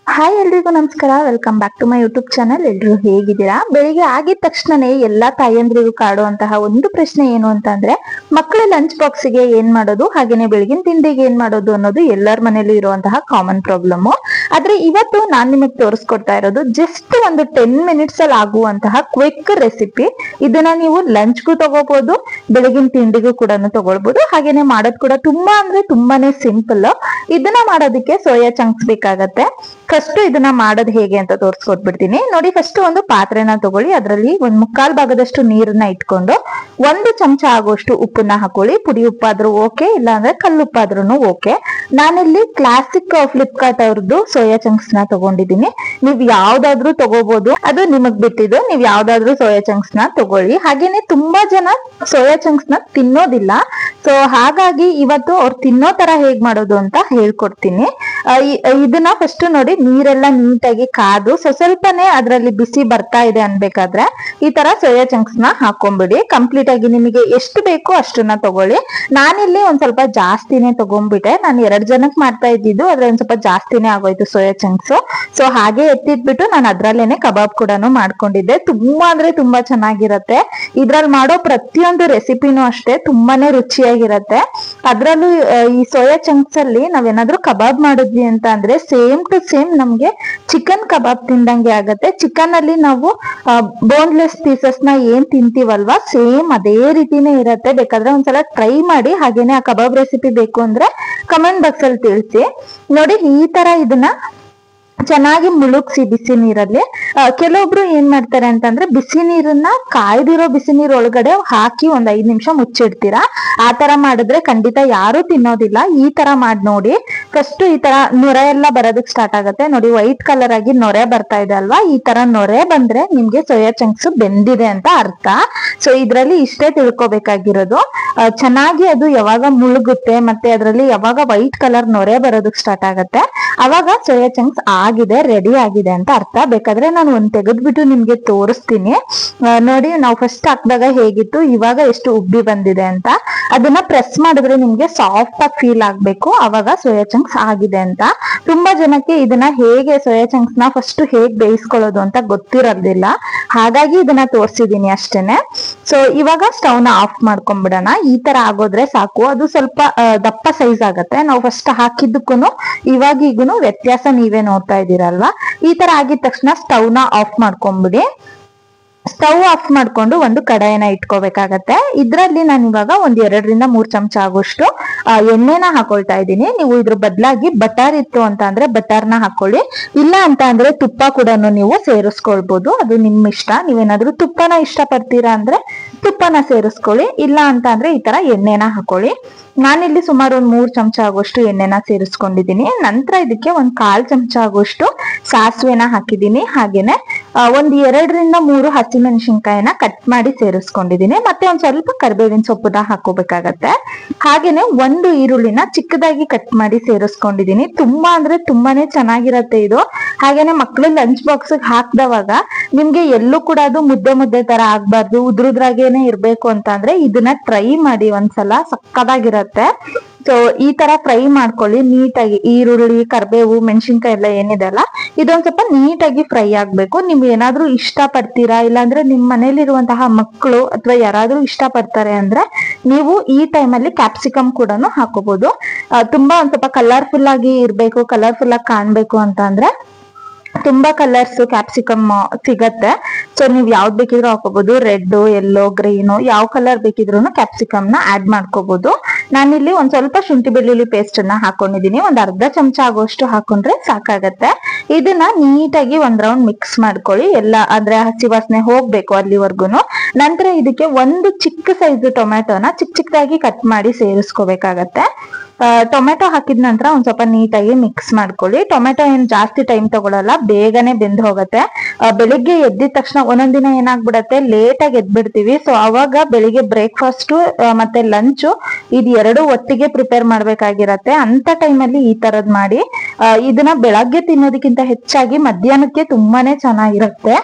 Hi ಎಲ್ರಿಗೂ ನಮಸ್ಕಾರ. Welcome back to my YouTube channel. ಎಲ್ರು ಹೇಗಿದ್ದೀರಾ? ಬೆಳಿಗ್ಗೆ ಆಗಿದ ತಕ್ಷಣನೇ ಎಲ್ಲಾ ತಾಯಂದ್ರಿಗೂ ಕಾಡುವಂತಹ ಒಂದು ಪ್ರಶ್ನೆ ಏನು ಅಂತ ಅಂದ್ರೆ, ಮಕ್ಕಳ ಲಂಚ್ ಬಾಕ್ಸ್ ಗೆ ಏನ್ ಮಾಡೋದು, ಹಾಗೇನೆ ಬೆಳಗಿನ ತಿಂಡಿಗೆ ಏನ್ ಮಾಡೋದು ಅನ್ನೋದು ಎಲ್ಲರ ಮನೇಲಿ ಇರುವಂತಹ ಕಾಮನ್ ಪ್ರಾಬ್ಲಮ್. ಆದ್ರೆ ಇವತ್ತು ನಾನ್ ನಿಮಗೆ ತೋರಿಸ್ಕೊಡ್ತಾ ಇರೋದು ಜಸ್ಟ್ ಒಂದು 10 ಮಿನಿಟ್ಸ್ ಅಲ್ಲಿ ಆಗುವಂತಹ ಕ್ವಿಕ್ ರೆಸಿಪಿ. ಇದನ್ನ ನೀವು ಲಂಚ್ಗೂ ತಗೋಬಹುದು, ಬೆಳಗಿನ ತಿಂಡಿಗೂ ಕೂಡ ತಗೊಳ್ಬಹುದು. ಹಾಗೇನೆ ಮಾಡೋದು ಕೂಡ ತುಂಬಾ ಅಂದ್ರೆ ತುಂಬಾನೇ ಸಿಂಪಲ್. ಇದನ್ನ ಮಾಡೋದಕ್ಕೆ ಸೋಯಾ ಚಂಕ್ಸ್ ಬೇಕಾಗತ್ತೆ. ಫಸ್ಟ್ ಇದನ್ನ ಮಾಡೋದು ಹೇಗೆ ಅಂತ ತೋರಿಸ್ಕೊಟ್ಬಿಡ್ತೀನಿ ನೋಡಿ. ಫಸ್ಟ್ ಒಂದು ಪಾತ್ರೆನ ತಗೊಳ್ಳಿ, ಅದರಲ್ಲಿ ಒಂದ್ 3/4 ಭಾಗದಷ್ಟು ನೀರನ್ನ ಇಟ್ಕೊಂಡು 1 ಚಮಚ ಆಗುವಷ್ಟು ಉಪ್ಪನ್ನ ಹಾಕೊಳ್ಳಿ. ಪುಡಿ ಉಪ್ಪಾದ್ರೂ ಓಕೆ, ಇಲ್ಲ ಅಂದ್ರೆ ಕಲ್ಲುಪ್ಪಾದ್ರೂ ಓಕೆ. ನಾನಿಲ್ಲಿ ಕ್ಲಾಸಿಕ್ ಫ್ಲಿಪ್ಕಾರ್ಟ್ ಅವ್ರದ್ದು ಸೋಯಾ ಚಂಕ್ಸ್ ನ ತಗೊಂಡಿದ್ದೀನಿ. ನೀವ್ ಯಾವ್ದಾದ್ರು ತಗೋಬಹುದು, ಅದು ನಿಮಗ್ ಬಿಟ್ಟಿದ್ದು. ನೀವ್ ಯಾವ್ದಾದ್ರು ಸೋಯಾ ಚಂಕ್ಸ್ ನ ತಗೊಳ್ಳಿ. ಹಾಗೇನೆ ತುಂಬಾ ಜನ ಸೋಯಾ ಚಂಕ್ಸ್ ನ ತಿನ್ನೋದಿಲ್ಲ. ಸೊ ಹಾಗಾಗಿ ಇವತ್ತು ಅವ್ರು ತಿನ್ನೋ ತರ ಹೇಗ್ ಮಾಡೋದು ಅಂತ ಹೇಳ್ಕೊಡ್ತೀನಿ. ಇದನ್ನ ಫಸ್ಟ್ ನೋಡಿ, ನೀರೆಲ್ಲ ನೀಟಾಗಿ ಕಾದು ಸ್ವಲ್ಪನೇ ಅದ್ರಲ್ಲಿ ಬಿಸಿ ಬರ್ತಾ ಇದೆ ಅನ್ಬೇಕಾದ್ರೆ ಈ ತರ ಸೋಯಾ ಚಂಕ್ಸ್ ನ ಹಾಕೊಂಡ್ಬಿಡಿ. ಕಂಪ್ಲೀಟ್ ಆಗಿ ನಿಮಗೆ ಎಷ್ಟು ಬೇಕೋ ಅಷ್ಟನ್ನ ತಗೊಳ್ಳಿ. ನಾನಿಲ್ಲಿ ಒಂದ್ ಸ್ವಲ್ಪ ಜಾಸ್ತಿನೇ ತಗೊಂಡ್ಬಿಟ್ಟೆ. ನಾನು 2 ಜನಕ್ಕೆ ಮಾಡ್ತಾ ಇದ್ದಿದ್ದು, ಆದ್ರೆ ಒಂದ್ ಸ್ವಲ್ಪ ಜಾಸ್ತಿನೇ ಆಗೋಯ್ತು ಸೋಯಾ ಚಂಕ್ಸ್. ಸೊ ಹಾಗೆ ಎತ್ತಿಟ್ಬಿಟ್ಟು ನಾನು ಅದ್ರಲ್ಲೇನೆ ಕಬಾಬ್ ಕೂಡ ಮಾಡ್ಕೊಂಡಿದ್ದೆ. ತುಂಬಾ ಅಂದ್ರೆ ತುಂಬಾ ಚೆನ್ನಾಗಿರತ್ತೆ. ಇದ್ರಲ್ಲಿ ಮಾಡೋ ಪ್ರತಿಯೊಂದು ರೆಸಿಪಿನೂ ಅಷ್ಟೇ ತುಂಬಾನೇ ರುಚಿಯಾಗಿರತ್ತೆ. ಅದ್ರಲ್ಲೂ ಈ ಸೋಯಾ ಚಂಕ್ಸ್ ಅಲ್ಲಿ ನಾವೇನಾದ್ರೂ ಕಬಾಬ್ ಮಾಡಿದ್ವಿ ಅಂತ ಅಂದ್ರೆ ಸೇಮ್ ಟು ಸೇಮ್ ನಮ್ಗೆ ಚಿಕನ್ ಕಬಾಬ್ ತಿಂದಂಗೆ ಆಗತ್ತೆ. ಚಿಕನ್ ಅಲ್ಲಿ ನಾವು ಬೋನ್ಲೆಸ್ ಪೀಸಸ್ ನ ಏನ್ ತಿಂತೀವಲ್ವಾ, ಸೇಮ್ ಅದೇ ರೀತಿನೇ ಇರತ್ತೆ. ಬೇಕಾದ್ರೆ ಒಂದ್ಸಲ ಟ್ರೈ ಮಾಡಿ. ಹಾಗೇನೆ ಆ ಕಬಾಬ್ ರೆಸಿಪಿ ಬೇಕು ಅಂದ್ರೆ ಕಮೆಂಟ್ ಬಾಕ್ಸ್ ಅಲ್ಲಿ ತಿಳಿಸಿ. ನೋಡಿ, ಈ ತರ ಇದನ್ನ ಚೆನ್ನಾಗಿ ಮುಳುಗ್ಸಿ ಬಿಸಿ ನೀರಲ್ಲಿ. ಕೆಲವೊಬ್ರು ಏನ್ ಮಾಡ್ತಾರೆ ಅಂತಂದ್ರೆ, ಬಿಸಿ ನೀರನ್ನ ಕಾಯ್ದಿರೋ ಬಿಸಿ ನೀರ್ ಒಳಗಡೆ ಹಾಕಿ ಒಂದ್ 5 ನಿಮಿಷ ಮುಚ್ಚಿಡ್ತೀರಾ. ಆ ತರ ಮಾಡಿದ್ರೆ ಖಂಡಿತ ಯಾರು ತಿನ್ನೋದಿಲ್ಲ. ಈ ತರ ಮಾಡಿ ನೋಡಿ. ಫಸ್ಟ್ ಈ ತರ ನೊರೆ ಎಲ್ಲ ಬರೋದಕ್ ಸ್ಟಾರ್ಟ್ ಆಗತ್ತೆ ನೋಡಿ. ವೈಟ್ ಕಲರ್ ಆಗಿ ನೊರೆ ಬರ್ತಾ ಇದೆ ಅಲ್ವಾ, ಈ ತರ ನೊರೆ ಬಂದ್ರೆ ನಿಮ್ಗೆ ಸೋಯಾ ಚಂಕ್ಸ್ ಬೆಂದಿದೆ ಅಂತ ಅರ್ಥ. ಸೊ ಇದ್ರಲ್ಲಿ ಇಷ್ಟೇ ತಿಳ್ಕೊಬೇಕಾಗಿರೋದು. ಚೆನ್ನಾಗಿ ಅದು ಯಾವಾಗ ಮುಳುಗುತ್ತೆ ಮತ್ತೆ ಅದ್ರಲ್ಲಿ ಯಾವಾಗ ವೈಟ್ ಕಲರ್ ನೊರೆ ಬರೋದಕ್ ಸ್ಟಾರ್ಟ್ ಆಗತ್ತೆ, ಅವಾಗ ಸೋಯಾ ಚಂಕ್ಸ್ ಆಗಿದೆ, ರೆಡಿ ಆಗಿದೆ ಅಂತ ಅರ್ಥ. ಬೇಕಾದ್ರೆ ನಾನು ಒಂದ್ ತೆಗೆದ್ಬಿಟ್ಟು ನಿಮ್ಗೆ ತೋರಿಸ್ತೀನಿ. ನೋಡಿ, ನಾವು ಫಸ್ಟ್ ಹಾಕಿದಾಗ ಹೇಗಿತ್ತು, ಇವಾಗ ಎಷ್ಟು ಉಬ್ಬಿ ಬಂದಿದೆ ಅಂತ. ಅದನ್ನ ಪ್ರೆಸ್ ಮಾಡಿದ್ರೆ ನಿಮ್ಗೆ ಸಾಫ್ಟ್ ಆಗಿ ಫೀಲ್ ಆಗ್ಬೇಕು, ಅವಾಗ ಸೋಯಾ ಚಂಕ್ಸ್ ಆಗಿದೆ ಅಂತ. ತುಂಬಾ ಜನಕ್ಕೆ ಇದನ್ನ ಹೇಗೆ ಸೋಯಾ ಚಂಕ್ಸ್ ನ ಫಸ್ಟ್ ಹೇಗ್ ಬೇಯಿಸ್ಕೊಳ್ಳೋದು ಅಂತ ಗೊತ್ತಿರೋದಿಲ್ಲ. ಹಾಗಾಗಿ ಇದನ್ನ ತೋರ್ಸಿದೀನಿ ಅಷ್ಟೇನೆ. ಸೊ ಇವಾಗ ಸ್ಟವ್ ನ ಆಫ್ ಮಾಡ್ಕೊಂಡ್ಬಿಡೋಣ. ಈ ತರ ಆಗೋದ್ರೆ ಸಾಕು. ಅದು ಸ್ವಲ್ಪ ದಪ್ಪ ಸೈಜ್ ಆಗತ್ತೆ. ನಾವು ಫಸ್ಟ್ ಹಾಕಿದ್ದಕ್ಕೂ ಇವಾಗೀಗೂನು ವ್ಯತ್ಯಾಸ ನೀವೇ ನೋಡ್ತಾ ಇದ್ದೀರಲ್ವಾ. ಈ ತರ ಆಗಿದ ತಕ್ಷಣ ಸ್ಟವ್ ನ ಆಫ್ ಮಾಡ್ಕೊಂಡ್ಬಿಡಿ. ಸ್ಟವ್ ಆಫ್ ಮಾಡ್ಕೊಂಡು ಒಂದು ಕಡಾಯಿನ ಇಟ್ಕೋಬೇಕಾಗತ್ತೆ. ಇದ್ರಲ್ಲಿ ನಾನು ಇವಾಗ ಒಂದ್ 2 ರಿಂದ 3 ಚಮಚ ಆಗೋಷ್ಟು ಎಣ್ಣೆನ ಹಾಕೊಳ್ತಾ ಇದ್ದೀನಿ. ನೀವು ಇದ್ರ ಬದಲಾಗಿ ಬಟರ್ ಇತ್ತು ಅಂತ ಅಂದ್ರೆ ಬಟರ್ನ ಹಾಕೊಳ್ಳಿ, ಇಲ್ಲ ಅಂತ ಅಂದ್ರೆ ತುಪ್ಪ ಕೂಡ ನೀವು ಸೇರಿಸ್ಕೊಳ್ಬಹುದು. ಅದು ನಿಮ್ ಇಷ್ಟ. ನೀವೇನಾದ್ರೂ ತುಪ್ಪನ ಇಷ್ಟ ಪಡ್ತೀರಾ ಅಂದ್ರೆ ತುಪ್ಪನ ಸೇರಿಸ್ಕೊಳ್ಳಿ, ಇಲ್ಲ ಅಂತ ಅಂದ್ರೆ ಈ ತರ ಎಣ್ಣೆನ ಹಾಕೊಳ್ಳಿ. ನಾನಿಲ್ಲಿ ಸುಮಾರು ಒಂದ್ 3 ಚಮಚ ಆಗೋಷ್ಟು ಎಣ್ಣೆನ ಸೇರಿಸ್ಕೊಂಡಿದ್ದೀನಿ. ನಂತರ ಇದಕ್ಕೆ ಒಂದ್ 1/4 ಚಮಚ ಆಗೋಷ್ಟು ಸಾಸಿವೆನ ಹಾಕಿದ್ದೀನಿ. ಹಾಗೇನೆ ಒಂದ್ 2 ರಿಂದ 3 ಹಸಿಮೆಣಸಿನ್ಕಾಯಿನ ಕಟ್ ಮಾಡಿ ಸೇರಿಸ್ಕೊಂಡಿದ್ದೀನಿ. ಮತ್ತೆ ಒಂದ್ ಸ್ವಲ್ಪ ಕರಿಬೇವಿನ ಸೊಪ್ಪನ್ನ ಹಾಕೋಬೇಕಾಗತ್ತೆ. ಹಾಗೇನೆ 1 ಈರುಳ್ಳಿನ ಚಿಕ್ಕದಾಗಿ ಕಟ್ ಮಾಡಿ ಸೇರಿಸ್ಕೊಂಡಿದ್ದೀನಿ. ತುಂಬಾ ಅಂದ್ರೆ ತುಂಬಾನೇ ಚೆನ್ನಾಗಿರತ್ತೆ ಇದು. ಹಾಗೇನೆ ಮಕ್ಳು ಲಂಚ್ ಬಾಕ್ಸ್ ಹಾಕ್ದವಾಗ ನಿಮ್ಗೆ ಎಲ್ಲೂ ಕೂಡ ಅದು ಮುದ್ದೆ ಮುದ್ದೆ ತರ ಆಗ್ಬಾರ್ದು, ಉದ್ರುದ್ರಾಗೇನೆ ಇರ್ಬೇಕು ಅಂತ ಅಂದ್ರೆ ಇದನ್ನ ಟ್ರೈ ಮಾಡಿ ಒಂದ್ಸಲ. ಸಕ್ಕದಾಗಿರತ್ತೆ. ಸೊ ಈ ತರ ಫ್ರೈ ಮಾಡ್ಕೊಳ್ಳಿ ನೀಟಾಗಿ. ಈರುಳ್ಳಿ, ಕರಿಬೇವು, ಮೆಣಸಿನ್ಕಾಯಿ ಎಲ್ಲ ಏನಿದೆ ಅಲ್ಲ, ಇದೊಂದ್ ಸ್ವಲ್ಪ ನೀಟಾಗಿ ಫ್ರೈ ಆಗ್ಬೇಕು. ನೀವ್ ಏನಾದ್ರೂ ಇಷ್ಟ ಪಡ್ತೀರಾ, ಇಲ್ಲಾಂದ್ರೆ ನಿಮ್ ಮನೇಲಿರುವಂತಹ ಮಕ್ಕಳು ಅಥವಾ ಯಾರಾದ್ರೂ ಇಷ್ಟ ಪಡ್ತಾರೆ ಅಂದ್ರೆ ನೀವು ಈ ಟೈಮಲ್ಲಿ ಕ್ಯಾಪ್ಸಿಕಮ್ ಕೂಡ ಹಾಕೋಬಹುದು. ತುಂಬಾ ಒಂದ್ ಸ್ವಲ್ಪ ಕಲರ್ಫುಲ್ ಆಗಿ ಇರ್ಬೇಕು, ಕಲರ್ಫುಲ್ ಆಗಿ ಕಾಣ್ಬೇಕು ಅಂತ ಅಂದ್ರೆ ತುಂಬಾ ಕಲರ್ಸ್ ಕ್ಯಾಪ್ಸಿಕಮ್ ಸಿಗತ್ತೆ. ಸೊ ನೀವ್ ಯಾವ್ದು ಬೇಕಿದ್ರು ಹಾಕೋಬಹುದು. ರೆಡ್, ಯೆಲ್ಲೋ, ಗ್ರೀನ್, ಯಾವ ಕಲರ್ ಬೇಕಿದ್ರು ಕ್ಯಾಪ್ಸಿಕಮ್ ನ ಆಡ್ ಮಾಡ್ಕೋಬಹುದು. ನಾನಿಲ್ಲಿ ಒಂದ್ ಸ್ವಲ್ಪ ಶುಂಠಿ ಬೆಳ್ಳುಳ್ಳಿ ಪೇಸ್ಟ್ ಅನ್ನ ಹಾಕೊಂಡಿದೀನಿ. ಒಂದ್ ಅರ್ಧ ಚಮಚ ಆಗೋಷ್ಟು ಹಾಕೊಂಡ್ರೆ ಸಾಕಾಗತ್ತೆ. ಇದನ್ನ ನೀಟಾಗಿ ಒಂದ್ ರೌಂಡ್ ಮಿಕ್ಸ್ ಮಾಡ್ಕೊಳ್ಳಿ. ಎಲ್ಲ ಅಂದ್ರೆ ಹಸಿ ವಾಸನೆ ಹೋಗ್ಬೇಕು ಅಲ್ಲಿವರ್ಗುನು. ನಂತರ ಇದಕ್ಕೆ ಒಂದು ಚಿಕ್ಕ ಸೈಜ್ ಟೊಮೆಟೊನ ಚಿಕ್ಕದಾಗಿ ಕಟ್ ಮಾಡಿ ಸೇರಿಸ್ಕೋಬೇಕಾಗತ್ತೆ. ಟೊಮೆಟೊ ಹಾಕಿದ ನಂತರ ಒಂದ್ ಸ್ವಲ್ಪ ನೀಟಾಗಿ ಮಿಕ್ಸ್ ಮಾಡ್ಕೊಳ್ಳಿ. ಟೊಮೆಟೊ ಏನ್ ಜಾಸ್ತಿ ಟೈಮ್ ತಗೊಳಲ್ಲ, ಬೇಗನೆ ಬೆಂದ್ ಹೋಗತ್ತೆ. ಬೆಳಿಗ್ಗೆ ಎದ್ದಿದ ತಕ್ಷಣ ಒಂದೊಂದಿನ ಏನಾಗ್ಬಿಡತ್ತೆ, ಲೇಟ್ ಆಗಿ ಎದ್ಬಿಡ್ತೀವಿ. ಸೊ ಅವಾಗ ಬೆಳಿಗ್ಗೆ ಬ್ರೇಕ್ಫಾಸ್ಟ್ ಮತ್ತೆ ಲಂಚ್ ಇದು 2 ಒಟ್ಟಿಗೆ ಪ್ರಿಪೇರ್ ಮಾಡ್ಬೇಕಾಗಿರತ್ತೆ. ಅಂತ ಟೈಮಲ್ಲಿ ಈ ತರದ್ ಮಾಡಿ. ಇದನ್ನ ಬೆಳಗ್ಗೆ ತಿನ್ನೋದಕ್ಕಿಂತ ಹೆಚ್ಚಾಗಿ ಮಧ್ಯಾಹ್ನಕ್ಕೆ ತುಂಬಾನೇ ಚೆನ್ನಾಗಿರುತ್ತೆ.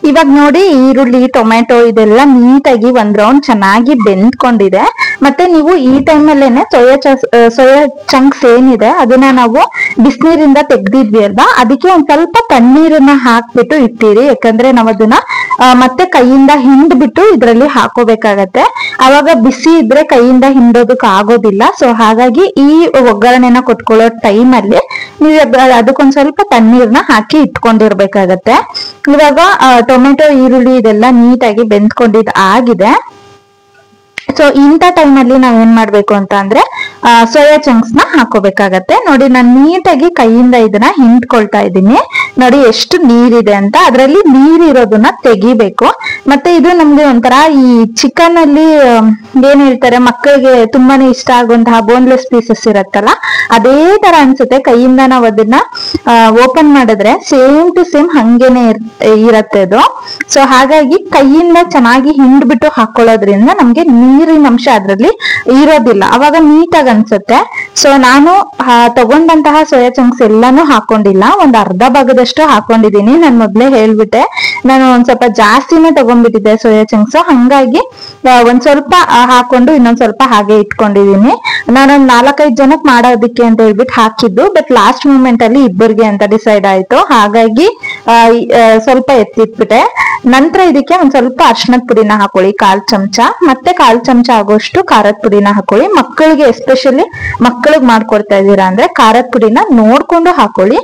ಇವಾಗ ನೋಡಿ ಈರುಳ್ಳಿ ಟೊಮೆಟೊ ಇದೆಲ್ಲ ನೀಟಾಗಿ ಒಂದ್ ರೌಂಡ್ ಚೆನ್ನಾಗಿ ಬೆಂದ್ಕೊಂಡಿದೆ. ಮತ್ತೆ ನೀವು ಈ ಟೈಮ್ ಅಲ್ಲೇನೆ ಸೋಯಾ ಚಂಕ್ಸ್ ಏನಿದೆ ಅದನ್ನ ನಾವು ಬಿಸಿನೀರಿಂದ ತೆಗ್ದಿದ್ವಿ ಅಲ್ವಾ, ಅದಕ್ಕೆ ಒಂದ್ ಸ್ವಲ್ಪ ತಣ್ಣೀರನ್ನ ಹಾಕ್ಬಿಟ್ಟು ಇಟ್ಟಿರಿ. ಯಾಕಂದ್ರೆ ನಾವ್ ಅದನ್ನ ಮತ್ತೆ ಕೈಯಿಂದ ಹಿಂಡ್ಬಿಟ್ಟು ಇದ್ರಲ್ಲಿ ಹಾಕೋಬೇಕಾಗತ್ತೆ. ಅವಾಗ ಬಿಸಿ ಇದ್ರೆ ಕೈಯಿಂದ ಹಿಂಡೋದಕ್ ಆಗೋದಿಲ್ಲ. ಸೊ ಹಾಗಾಗಿ ಈ ಒಗ್ಗರಣೆನ ಕೊಟ್ಕೊಳ್ಳೋ ಟೈಮ್ ಅಲ್ಲಿ ನೀವು ಅದಕ್ಕೊಂದ್ ಸ್ವಲ್ಪ ತಣ್ಣೀರ್ನ ಹಾಕಿ ಇಟ್ಕೊಂಡಿರ್ಬೇಕಾಗತ್ತೆ. ಇವಾಗ ಟೊಮೆಟೊ ಈರುಳ್ಳಿ ಇದೆಲ್ಲ ನೀಟಾಗಿ ಬೆಂದ್ಕೊಂಡಿದ್ ಆಗಿದೆ. ಸೊ ಇಂಥ ಟೈಮ್ ಅಲ್ಲಿ ನಾವ್ ಏನ್ ಮಾಡ್ಬೇಕು ಅಂತ ಅಂದ್ರೆ ಸೋಯಾ ಚಂಕ್ಸ್ ನ ಹಾಕೋಬೇಕಾಗತ್ತೆ. ನೋಡಿ ನಾನು ನೀಟಾಗಿ ಕೈಯಿಂದ ಇದನ್ನ ಹಿಂಡ್ಕೊಳ್ತಾ ಇದ್ದೀನಿ. ನೋಡಿ ಎಷ್ಟು ನೀರಿದೆ ಅಂತ, ಅದ್ರಲ್ಲಿ ನೀರಿರೋದನ್ನ ತೆಗಿಬೇಕು. ಮತ್ತೆ ಇದು ನಮ್ಗೆ ಒಂಥರ ಈ ಚಿಕನ್ ಅಲ್ಲಿ ಏನ್ ಹೇಳ್ತಾರೆ, ಮಕ್ಕಳಿಗೆ ತುಂಬಾನೇ ಇಷ್ಟ ಆಗುವಂತಹ ಬೋನ್ಲೆಸ್ ಪೀಸಸ್ ಇರತ್ತಲ್ಲ, ಅದೇ ತರ ಅನ್ಸುತ್ತೆ. ಕೈಯಿಂದ ನಾವ್ ಅದನ್ನ ಓಪನ್ ಮಾಡಿದ್ರೆ ಸೇಮ್ ಟು ಸೇಮ್ ಹಂಗೇನೆ ಇರತ್ತೆ ಅದು. ಸೊ ಹಾಗಾಗಿ ಕೈಯಿಂದ ಚೆನ್ನಾಗಿ ಹಿಂಡ್ಬಿಟ್ಟು ಹಾಕೊಳ್ಳೋದ್ರಿಂದ ನಮ್ಗೆ ನೀರಿನ ಅಂಶ ಅದ್ರಲ್ಲಿ ಇರೋದಿಲ್ಲ, ಅವಾಗ ನೀಟಾಗಿ ಅನ್ಸುತ್ತೆ. ಸೊ ನಾನು ತಗೊಂಡಂತಹ ಸೋಯಾ ಚಂಕ್ಸ್ ಎಲ್ಲಾನು ಹಾಕೊಂಡಿಲ್ಲ, ಒಂದ್ ಅರ್ಧ ಭಾಗದಷ್ಟು ಹಾಕೊಂಡಿದೀನಿ. ನಾನು ಮೊದ್ಲೇ ಹೇಳ್ಬಿಟ್ಟೆ, ನಾನು ಒಂದ್ ಸ್ವಲ್ಪ ಜಾಸ್ತಿನೇ ತಗೊಂಡ್ಬಿಟ್ಟಿದ್ದೆ ಸೋಯಾ ಚಂಕ್ಸ್, ಹಂಗಾಗಿ ಒಂದ್ ಸ್ವಲ್ಪ ಹಾಕೊಂಡು ಇನ್ನೊಂದ್ ಸ್ವಲ್ಪ ಹಾಗೆ ಇಟ್ಕೊಂಡಿದೀನಿ. ನಾನೊಂದ್ 4-5 ಜನಕ್ ಮಾಡೋದಿಕ್ಕೆ ಅಂತ ಹೇಳ್ಬಿಟ್ಟು ಹಾಕಿದ್ದು, ಬಟ್ ಲಾಸ್ಟ್ ಮೂಮೆಂಟ್ ಅಲ್ಲಿ ಇಬ್ಬರಿಗೆ ಅಂತ ಡಿಸೈಡ್ ಆಯ್ತು, ಹಾಗಾಗಿ ಸ್ವಲ್ಪ ಎತ್ತಿಟ್ಬಿಟ್ಟೆ. ನಂತರ ಇದಕ್ಕೆ ಒಂದ್ ಸ್ವಲ್ಪ ಅರ್ಶಿನದ ಪುಡಿನ ಹಾಕೊಳ್ಳಿ 1/4 ಚಮಚ, ಮತ್ತೆ 1/4 ಚಮಚ ಆಗೋಷ್ಟು ಖಾರದ ಪುಡಿನ ಹಾಕೊಳ್ಳಿ. ಮಕ್ಕಳಿಗೆ ಎಸ್ಪೆಷಲಿ ಮಕ್ಕಳಿಗೆ ಮಾಡ್ಕೊಡ್ತಾ ಇದ್ದೀರಾ ಅಂದ್ರೆ ಖಾರದ ಪುಡಿನ ನೋಡ್ಕೊಂಡು ಹಾಕೊಳ್ಳಿ.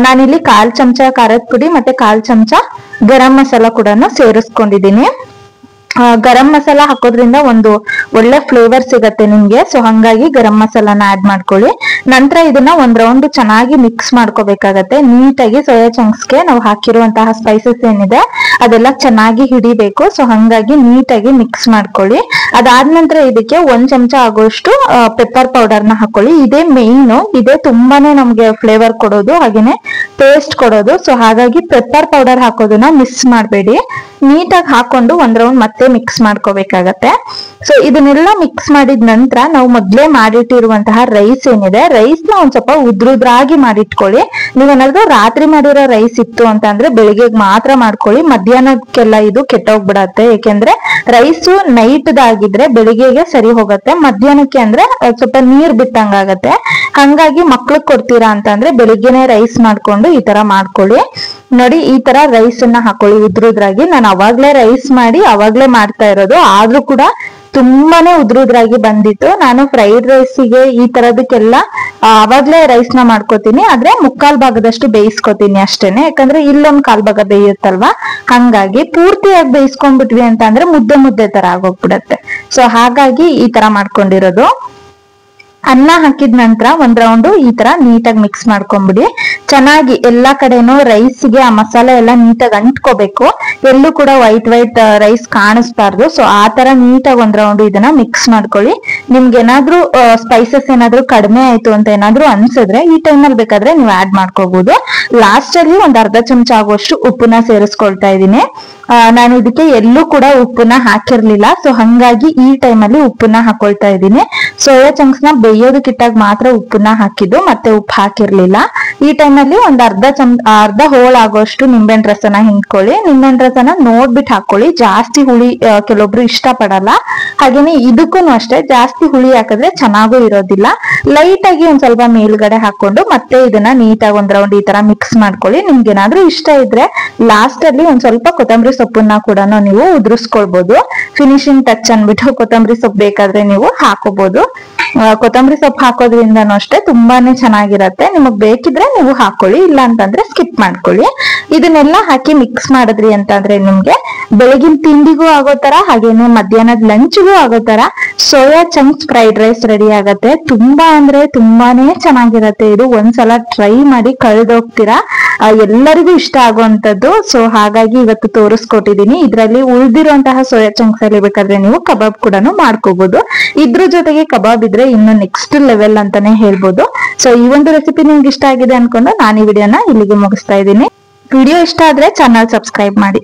ನಾನಿಲ್ಲಿ 1/4 ಚಮಚ ಖಾರದ ಪುಡಿ ಮತ್ತೆ 1/4 ಚಮಚ ಗರಂ ಮಸಾಲ ಕೂಡ ಸೇರಿಸ್ಕೊಂಡಿದೀನಿ. ಗರಂ ಮಸಾಲ ಹಾಕೋದ್ರಿಂದ ಒಂದು ಒಳ್ಳೆ ಫ್ಲೇವರ್ ಸಿಗತ್ತೆ ನಿಮ್ಗೆ. ಸೊ ಹಂಗಾಗಿ ಗರಂ ಮಸಾಲಾನ ಆಡ್ ಮಾಡ್ಕೊಳ್ಳಿ. ನಂತರ ಇದನ್ನ ಒಂದ್ ರೌಂಡ್ ಚೆನ್ನಾಗಿ ಮಿಕ್ಸ್ ಮಾಡ್ಕೋಬೇಕಾಗತ್ತೆ. ನೀಟಾಗಿ ಸೋಯಾ ಚಂಕ್ಸ್ಗೆ ನಾವು ಹಾಕಿರುವಂತಹ ಸ್ಪೈಸಸ್ ಏನಿದೆ ಅದೆಲ್ಲ ಚೆನ್ನಾಗಿ ಹಿಡಿಬೇಕು. ಸೊ ಹಂಗಾಗಿ ನೀಟಾಗಿ ಮಿಕ್ಸ್ ಮಾಡ್ಕೊಳ್ಳಿ. ಅದಾದ ನಂತರ ಇದಕ್ಕೆ 1 ಚಮಚ ಆಗೋಷ್ಟು ಪೆಪ್ಪರ್ ಪೌಡರ್ನ ಹಾಕೊಳ್ಳಿ. ಇದೇ ಮೇಯ್ನು, ಇದೇ ತುಂಬಾನೇ ನಮ್ಗೆ ಫ್ಲೇವರ್ ಕೊಡೋದು, ಹಾಗೇನೆ ಟೇಸ್ಟ್ ಕೊಡೋದು. ಸೊ ಹಾಗಾಗಿ ಪೆಪ್ಪರ್ ಪೌಡರ್ ಹಾಕೋದನ್ನ ಮಿಸ್ ಮಾಡಬೇಡಿ. ನೀಟಾಗಿ ಹಾಕೊಂಡು ಒಂದ್ ರೌಂಡ್ ಮತ್ತೆ ಮಿಕ್ಸ್ ಮಾಡ್ಕೋಬೇಕಾಗತ್ತೆ. ಸೊ ಇದನ್ನೆಲ್ಲ ಮಿಕ್ಸ್ ಮಾಡಿದ ನಂತರ ನಾವು ಮೊದ್ಲೇ ಮಾಡಿಟ್ಟಿರುವಂತಹ ರೈಸ್ ಏನಿದೆ, ರೈಸ್ ನ ಒಂದ್ ಸ್ವಲ್ಪ ಉದ್ರುದ್ರಾಗಿ ಮಾಡಿಟ್ಕೊಳ್ಳಿ. ನೀವೇನಾದ್ರೂ ರಾತ್ರಿ ಮಾಡಿರೋ ರೈಸ್ ಇತ್ತು ಅಂತ ಅಂದ್ರೆ ಬೆಳಿಗ್ಗೆ ಮಾತ್ರ ಮಾಡ್ಕೊಳ್ಳಿ, ಮಧ್ಯಾಹ್ನಕ್ಕೆಲ್ಲ ಇದು ಕೆಟ್ಟೋಗ್ಬಿಡತ್ತೆ. ಯಾಕೆಂದ್ರೆ ರೈಸು ನೈಟ್ದಾಗಿದ್ರೆ ಬೆಳಿಗ್ಗೆಗೆ ಸರಿ ಹೋಗತ್ತೆ, ಮಧ್ಯಾಹ್ನಕ್ಕೆ ಅಂದ್ರೆ ಸ್ವಲ್ಪ ನೀರ್ ಬಿಟ್ಟಂಗಾಗತ್ತೆ. ಹಂಗಾಗಿ ಮಕ್ಳಿಗೆ ಕೊಡ್ತೀರಾ ಅಂತ ಅಂದ್ರೆ ಬೆಳಿಗ್ಗೆನೆ ರೈಸ್ ಮಾಡ್ಕೊಂಡು ಈ ತರ ಮಾಡ್ಕೊಳ್ಳಿ. ನೋಡಿ ಈ ತರ ರೈಸ್ ಅನ್ನ ಹಾಕೊಳ್ಳಿ ಉದ್ರುದ್ರಾಗಿ. ನಾನು ಅವಾಗ್ಲೇ ರೈಸ್ ಮಾಡಿ ಅವಾಗ್ಲೇ ಮಾಡ್ತಾ ಇರೋದು, ಆದ್ರೂ ಕೂಡ ತುಂಬಾನೇ ಉದ್ರುದ್ರಾಗಿ ಬಂದಿತ್ತು. ನಾನು ಫ್ರೈಡ್ ರೈಸಿಗೆ ಈ ತರದಕ್ಕೆಲ್ಲ ಅವಾಗ್ಲೇ ರೈಸ್ ನ ಮಾಡ್ಕೋತೀನಿ, ಆದ್ರೆ 3/4 ಭಾಗದಷ್ಟು ಬೇಯಿಸ್ಕೊತೀನಿ ಅಷ್ಟೇನೆ. ಯಾಕಂದ್ರೆ ಇಲ್ಲೊಂದ್ 1/4 ಭಾಗ ಬೇಯುತ್ತಲ್ವಾ, ಹಂಗಾಗಿ ಪೂರ್ತಿಯಾಗಿ ಬೇಯಿಸ್ಕೊಂಡ್ಬಿಟ್ವಿ ಅಂತ ಅಂದ್ರೆ ಮುದ್ದೆ ತರ ಆಗೋಗ್ಬಿಡತ್ತೆ. ಸೊ ಹಾಗಾಗಿ ಈ ತರ ಮಾಡ್ಕೊಂಡಿರೋದು. ಅನ್ನ ಹಾಕಿದ ನಂತರ ಒಂದ್ ರೌಂಡ್ ಈ ತರ ನೀಟಾಗಿ ಮಿಕ್ಸ್ ಮಾಡ್ಕೊಂಡ್ಬಿಡಿ. ಚೆನ್ನಾಗಿ ಎಲ್ಲಾ ಕಡೆನೂ ರೈಸ್ಗೆ ಆ ಮಸಾಲೆ ಎಲ್ಲ ನೀಟಾಗಿ ಅಂಟ್ಕೋಬೇಕು. ಎಲ್ಲೂ ಕೂಡ ವೈಟ್ ರೈಸ್ ಕಾಣಿಸ್ಬಾರ್ದು. ಸೊ ಆ ತರ ನೀಟಾಗಿ ಒಂದ್ ರೌಂಡ್ ಇದನ್ನ ಮಿಕ್ಸ್ ಮಾಡ್ಕೊಳ್ಳಿ. ನಿಮ್ಗೆ ಏನಾದ್ರೂ ಸ್ಪೈಸಸ್ ಏನಾದ್ರೂ ಕಡಿಮೆ ಆಯ್ತು ಅಂತ ಏನಾದ್ರೂ ಅನ್ಸಿದ್ರೆ ಈ ಟೈಮಲ್ಲಿ ಬೇಕಾದ್ರೆ ನೀವು ಆಡ್ ಮಾಡ್ಕೋಬಹುದು. ಲಾಸ್ಟ್ ಅಲ್ಲಿ ಒಂದ್ ಅರ್ಧ ಚಮಚ ಆಗುವಷ್ಟು ಉಪ್ಪನ್ನ ಸೇರಿಸ್ಕೊಳ್ತಾ ಇದ್ದೀನಿ. ನಾನು ಇದಕ್ಕೆ ಎಲ್ಲೂ ಕೂಡ ಉಪ್ಪನ್ನ ಹಾಕಿರ್ಲಿಲ್ಲ. ಸೊ ಹಂಗಾಗಿ ಈ ಟೈಮಲ್ಲಿ ಉಪ್ಪನ್ನ ಹಾಕೊಳ್ತಾ ಇದ್ದೀನಿ. ಸೋಯಾ ಚಂಕ್ಸ್ ನ ಬೇಯೋದಕ್ಕಿಟ್ಟಾಗ ಮಾತ್ರ ಉಪ್ಪನ್ನ ಹಾಕಿದ್ದು, ಮತ್ತೆ ಉಪ್ಪು ಹಾಕಿರ್ಲಿಲ್ಲ. ಈ ಟೈಮಲ್ಲಿ ಒಂದ್ ಅರ್ಧ ಹೋಳ್ ಆಗೋಷ್ಟು ನಿಂಬೆಹಣ್ಣು ರಸನ ಹಿಂಡ್ಕೊಳ್ಳಿ. ನಿಂಬೆಹಣ್ಣು ರಸನ ನೋಡ್ಬಿಟ್ಟು ಹಾಕೊಳ್ಳಿ. ಜಾಸ್ತಿ ಹುಳಿ ಕೆಲವೊಬ್ರು ಇಷ್ಟ ಪಡಲ್ಲ, ಹಾಗೇನೆ ಇದಕ್ಕೂ ಅಷ್ಟೇ ಜಾಸ್ತಿ ಹುಳಿ ಹಾಕಿದ್ರೆ ಚೆನ್ನಾಗೂ ಇರೋದಿಲ್ಲ. ಲೈಟ್ ಆಗಿ ಒಂದ್ ಸ್ವಲ್ಪ ಮೇಲ್ಗಡೆ ಹಾಕೊಂಡು ಮತ್ತೆ ಇದನ್ನ ನೀಟಾಗಿ ಒಂದ್ ರೌಂಡ್ ಈ ತರ ಮಿಕ್ಸ್ ಮಾಡ್ಕೊಳ್ಳಿ. ನಿಮ್ಗೆ ಏನಾದ್ರೂ ಇಷ್ಟ ಇದ್ರೆ ಲಾಸ್ಟ್ ಅಲ್ಲಿ ಒಂದ್ ಸ್ವಲ್ಪ ಕೊತ್ತಂಬರಿ ಸೊಪ್ಪನ್ನ ಕೂಡ ನೀವು ಉದುರಿಸ್ಕೊಳ್ಬಹುದು. ಫಿನಿಶಿಂಗ್ ಟಚ್ ಅನ್ಬಿಟ್ಟು ಕೊತ್ತಂಬರಿ ಸೊಪ್ಪು ಬೇಕಾದ್ರೆ ನೀವು ಹಾಕೋಬಹುದು. ಕೊತ್ತಂಬರಿ ಸೊಪ್ಪು ಹಾಕೋದ್ರಿಂದನೂ ಅಷ್ಟೇ ತುಂಬಾನೇ ಚೆನ್ನಾಗಿರತ್ತೆ. ನಿಮಗ್ ಬೇಕಿದ್ರೆ ನೀವು ಹಾಕೊಳ್ಳಿ, ಇಲ್ಲ ಅಂತಂದ್ರೆ ಸ್ಕಿಪ್ ಮಾಡ್ಕೊಳ್ಳಿ. ಇದನ್ನೆಲ್ಲ ಹಾಕಿ ಮಿಕ್ಸ್ ಮಾಡಿದ್ರಿ ಅಂತಂದ್ರೆ ನಿಮ್ಗೆ ಬೆಳಗಿನ ತಿಂಡಿಗೂ ಆಗೋ ತರ, ಹಾಗೇನೆ ಮಧ್ಯಾಹ್ನದ ಲಂಚ್ಗೂ ಆಗೋ ತರ soya chunks fried rice ready ಆಗತ್ತೆ. ತುಂಬಾ ಅಂದ್ರೆ ತುಂಬಾನೇ ಚೆನ್ನಾಗಿರತ್ತೆ. ಇದು ಒಂದ್ಸಲ ಟ್ರೈ ಮಾಡಿ ಕಳೆದೋಗ್ತೀರಾ, ಎಲ್ಲರಿಗೂ ಇಷ್ಟ ಆಗುವಂತದ್ದು. ಸೊ ಹಾಗಾಗಿ ಇವತ್ತು ತೋರಿಸ್ಕೊಟ್ಟಿದೀನಿ. ಇದ್ರಲ್ಲಿ ಉಳಿದಿರುವಂತಹ ಸೋಯಾ ಚಂಕ್ಸ್ ಅಲ್ಲಿ ಬೇಕಾದ್ರೆ ನೀವು ಕಬಾಬ್ ಕೂಡ ಮಾಡ್ಕೋಬಹುದು. ಇದ್ರ ಜೊತೆಗೆ ಕಬಾಬ್ ಇದ್ರೆ ಇನ್ನು ನೆಕ್ಸ್ಟ್ ಲೆವೆಲ್ ಅಂತಾನೆ ಹೇಳ್ಬೋದು. ಸೊ ಈ ಒಂದು ರೆಸಿಪಿ ನಿಮ್ಗೆ ಇಷ್ಟ ಆಗಿದೆ ಅನ್ಕೊಂಡು ನಾನು ಈ ವಿಡಿಯೋನ ಇಲ್ಲಿಗೆ ಮುಗಿಸ್ತಾ ಇದ್ದೀನಿ. ವಿಡಿಯೋ ಇಷ್ಟ ಆದ್ರೆ ಚಾನಲ್ ಸಬ್ಸ್ಕ್ರೈಬ್ ಮಾಡಿ.